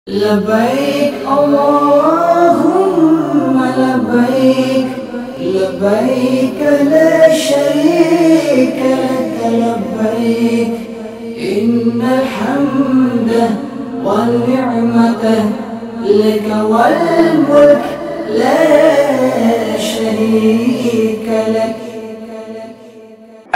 لبيك اللهم لبيك لبيك لا شريك لك لبيك إن الحمد والنعمة لك والملك لا شريك لك.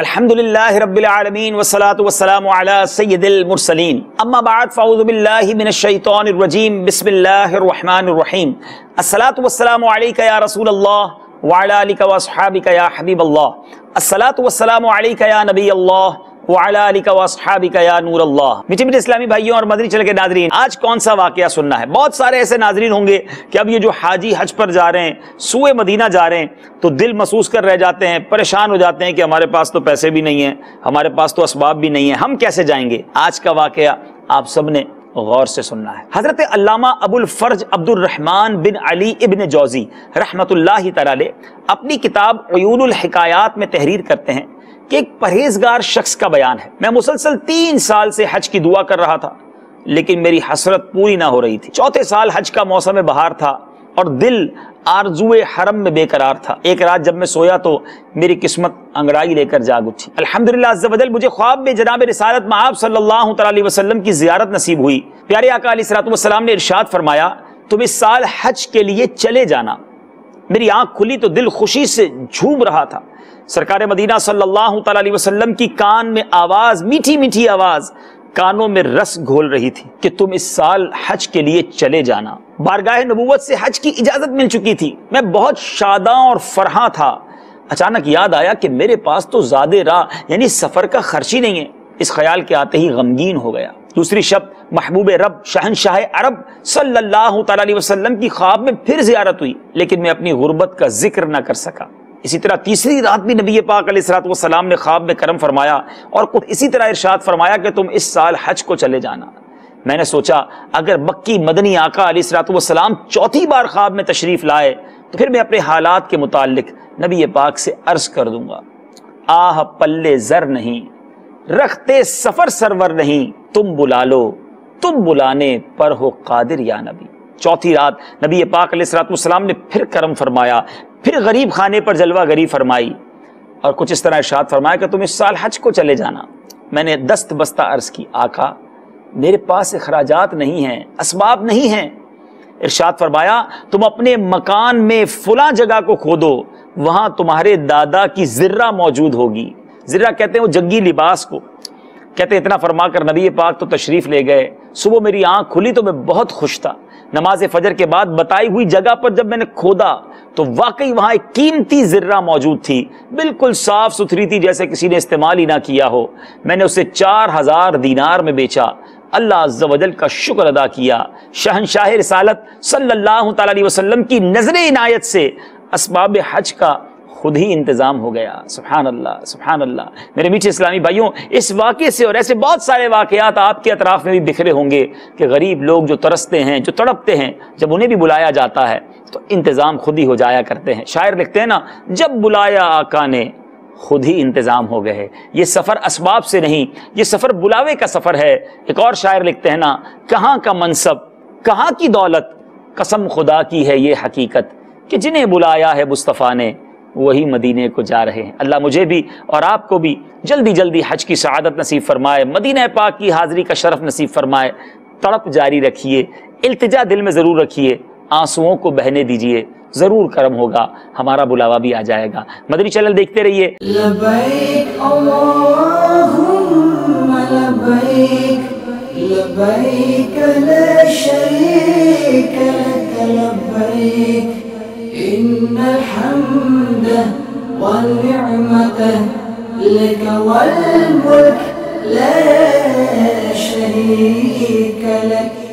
الحمدللہ رب العالمین والصلاة والسلام علی سید المرسلین اما بعد فاعوذ باللہ من الشیطان الرجیم بسم اللہ الرحمن الرحیم. الصلاة والسلام علیک یا رسول اللہ وعلی آلک واصحابک یا حبیب اللہ. الصلاة والسلام علیک یا نبی اللہ وعلی آلک واصحابک یا نور اللہ. میٹھے میٹھے اسلامی بھائیوں اور مدنی چینل کے ناظرین، آج کون سا واقعہ سننا ہے؟ بہت سارے ایسے ناظرین ہوں گے کہ اب یہ جو حاجی حج پر جا رہے ہیں، سوئے مدینہ جا رہے ہیں، تو دل محسوس کر رہ جاتے ہیں، پریشان ہو جاتے ہیں کہ ہمارے پاس تو پیسے بھی نہیں ہیں، ہمارے پاس تو اسباب بھی نہیں ہیں، ہم کیسے جائیں گے؟ آج کا واقعہ آپ سب نے غور سے سننا ہے. حضرت علامہ ابو الفرج عبد الرحمن بن علی ابن جوزی رحمۃ اللہ تعالی اپنی کتاب عیون الحکایات میں تحریر کرتے ہیں کہ ایک پرہیزگار شخص کا بیان ہے. میں مسلسل 3 سال سے حج کی دعا کر رہا تھا لیکن میری حسرت پوری نہ ہو رہی تھی. چوتھے سال حج کا موسم بہار تھا اور دل آرزوئے حرم میں بے قرار تھا. ایک رات جب میں سویا تو میری قسمت انگڑائی لے کر جاگ اٹھی. الحمدللہ عز و جل مجھے خواب میں جناب رسالت مآب صلی اللہ علیہ وسلم کی زیارت نصیب ہوئی. پیارے آقا علیہ الصلوۃ والسلام نے ارشاد فرمایا تم اس سال حج کے لیے چلے جانا. میری آنکھ کھلی تو دل خوشی سے جھوم رہا تھا. سرکار مدینہ صلی اللہ علیہ وسلم کی کان میں آواز، میٹھی میٹھی آواز کانوں میں رس گھول رہی تھی کہ تم اس سال حج کے لیے چلے جانا. بارگاہ نبوت سے حج کی اجازت مل چکی تھی. میں بہت شاداں اور فرحاں تھا. اچانک یاد آیا کہ میرے پاس تو زاد راہ یعنی سفر کا خرچ ہی نہیں ہے. اس خیال کے آتے ہی غمگین ہو گیا. دوسری شب محبوب رب شہنشاہ عرب صلی اللہ علیہ وسلم کی خواب میں پھر زیارت ہوئی لیکن میں اپنی غربت کا ذکر نہ کر سکا. اسی طرح تیسری رات بھی نبی پاک علیہ الصلوۃ والسلام نے خواب میں کرم فرمایا اور اسی طرح ارشاد فرمایا کہ تم اس سال حج کو چلے جانا. میں نے سوچا اگر مکی مدنی آقا علیہ الصلوۃ والسلام چوتھی بار خواب میں تشریف لائے تو پھر میں اپنے حالات کے متعلق نبی پاک سے عرض کر دوں گا. آہ پلے زر نہیں رکھتے سفر سرور نہیں، تم بلا لو تم بلانے پر ہو قادر یا نبی. چوتھی رات نبی پاک علیہ الصلوۃ والسلام نے پھر کرم فرمایا، پھر غریب خانے پر جلوہ گری فرمائی اور کچھ اس طرح ارشاد فرمایا کہ تم اس سال حج کو چلے جانا. میں نے دست بستہ عرض کی آقا میرے پاس اخراجات نہیں ہیں، اسباب نہیں ہیں. ارشاد فرمایا تم اپنے مکان میں فلاں جگہ کو کھودو، وہاں تمہارے دادا کی زرہ موجود ہوگی. زرہ کہتے ہیں وہ جنگی لباس کو. کہتے اتنا فرما کر نبی پاک تو تشریف لے گئے. صبح میری آنکھ کھلی تو میں بہت خوش تھا. نماز فجر کے بعد بتائی ہوئی جگہ پر جب میں نے کھودا تو واقعی وہاں ایک قیمتی زرہ موجود تھی، بالکل صاف ستھری تھی جیسے کسی نے استعمال ہی نہ کیا ہو. میں نے اسے 4000 دینار میں بیچا. اللہ عز و جل کا شکر ادا کیا. شہنشاہ رسالت صلی اللہ علیہ وسلم کی نظر عنایت سے اسباب حج کا خود ہی انتظام ہو گیا. سبحان اللہ سبحان اللہ. میرے میٹھے اسلامی بھائیوں، اس واقعے سے اور ایسے بہت سارے واقعات آپ کے اطراف میں بھی بکھرے ہوں گے کہ غریب لوگ جو ترستے ہیں، جو تڑپتے ہیں، جب انہیں بھی بلایا جاتا ہے تو انتظام خود ہی ہو جایا کرتے ہیں. شاعر لکھتے ہیں نا، جب بلایا آقا نے خود ہی انتظام ہو گئے. یہ سفر اسباب سے نہیں، یہ سفر بلاوے کا سفر ہے. ایک اور شاعر لکھتے ہیں نا، کہاں کا منصب کہاں کی دولت، قسم خدا کی ہے یہ حقیقت کہ جنہیں بلایا ہے مصطفیٰ نے وہی مدینے کو جا رہے ہیں. اللہ مجھے بھی اور آپ کو بھی جلدی جلدی حج کی سعادت نصیب فرمائے، مدینہ پاک کی حاضری کا شرف نصیب فرمائے. تڑپ جاری رکھیے، التجا دل میں ضرور رکھیے، آنسوؤں کو بہنے دیجیے، ضرور کرم ہوگا، ہمارا بلاوا بھی آ جائے گا. مدنی چینل دیکھتے رہیے. لبیک اللہم لبیک لبیک لا شریک لک لبیک إن الحمد والنعمة لك والملك لا شريك لك.